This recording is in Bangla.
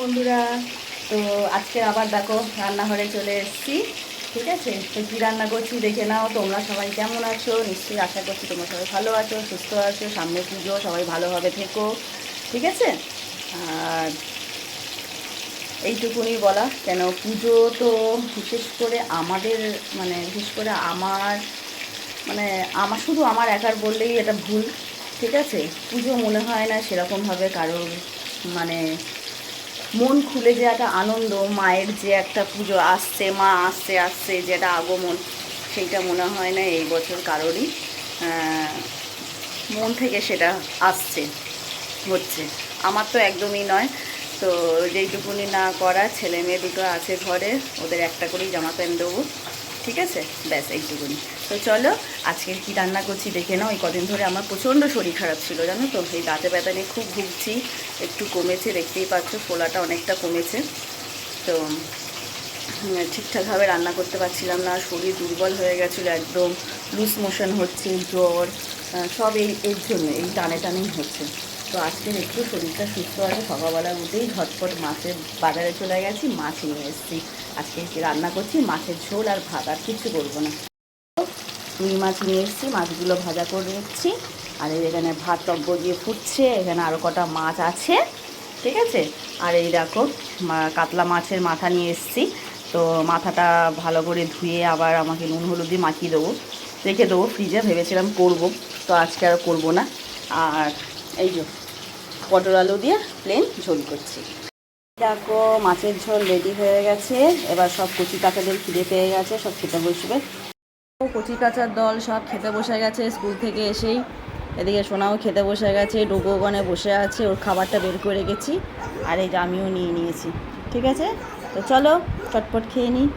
বন্ধুরা। তো আজকে আবার দেখো রান্নাঘরে চলে এসেছি। ঠিক আছে, তো কী রান্না করছি দেখে নাও। তোমরা সবাই কেমন আছো? নিশ্চয়ই আশা করছি তোমরা সবাই ভালো আছো, সুস্থ আছো। সামনে পুজো, সবাই ভালোভাবে থেকো। ঠিক আছে। আর এইটুকুনি বলা, কেন পুজো তো বিশেষ করে আমাদের, মানে বিশেষ করে আমার, মানে আমার শুধু আমার একার বললেই এটা ভুল। ঠিক আছে, পুজো মনে হয় না সেরকমভাবে কারোর, মানে মন খুলে যে একটা আনন্দ, মায়ের যে একটা পুজো আসছে, মা আসছে আসছে যেটা আগমন, সেইটা মনে হয় না এই বছর কারোরই মন থেকে সেটা আসছে, হচ্ছে। আমার তো একদমই নয়। তো যেইটুকুনি না করা, ছেলে মেয়ে দুটো আছে ঘরে, ওদের একটা করেই জামা প্যান্ট দেবো। ঠিক আছে, ব্যাস এইটুকুনি। তো চলো আজকে কি রান্না করছি দেখে নাও। এই কদিন ধরে আমার প্রচণ্ড শরীর খারাপ ছিল, জানো তো, এই দাঁতে ব্যথা নিয়ে খুব ভুগছি। একটু কমেছে, দেখতেই পাচ্ছ, ফোলাটা অনেকটা কমেছে। তো ঠিকঠাকভাবে রান্না করতে পারছিলাম না, শরীর দুর্বল হয়ে গেছিলো একদম, লুজ মোশন হচ্ছে, জ্বর, সব এর জন্য, এই টানে টানেই হচ্ছে। তো আজকের একটু শরীরটা সুস্থ আছে, সকালবেলা উঠেই ঝটপট মাছের বাজারে চলে গেছি, মাছ নিয়ে এসেছি। আজকে রান্না করছি মাছের ঝোল আর ভাত, আর কিছু করবো না। রুই মাছ নিয়ে এসেছি, মাছগুলো ভাজা করে নিচ্ছি। আর এখানে ভাত টক দিয়ে ফুটছে, এখানে আরও কটা মাছ আছে। ঠিক আছে। আর এই দেখো কাতলা মাছের মাথা নিয়ে এসেছি। তো মাথাটা ভালো করে ধুয়ে আবার আমাকে নুন হলুদ দিয়ে মাখিয়ে দেবো, রেখে দেবো ফ্রিজে, ভেবেছিলাম করব, তো আজকে আর করবো না। আর এই যে পটল আলু দিয়ে প্লেন ঝোল করছি। দেখো মাছের ঝোল রেডি হয়ে গেছে। এবার সব কচি কাঁচাদের খিদে পেয়ে গেছে, সব খেতে বসবে। কচি কাচার দল সব খেতে বসে গেছে স্কুল থেকে এসেই। এদিকে সোনাও খেতে বসে গেছে, ডুগো ওখানে বসে আছে, ওর খাবারটা বের করে রেখেছি। আর এই যে আমিও নিয়ে নিয়েছি। ঠিক আছে, তো চলো চটপট খেয়ে নিই।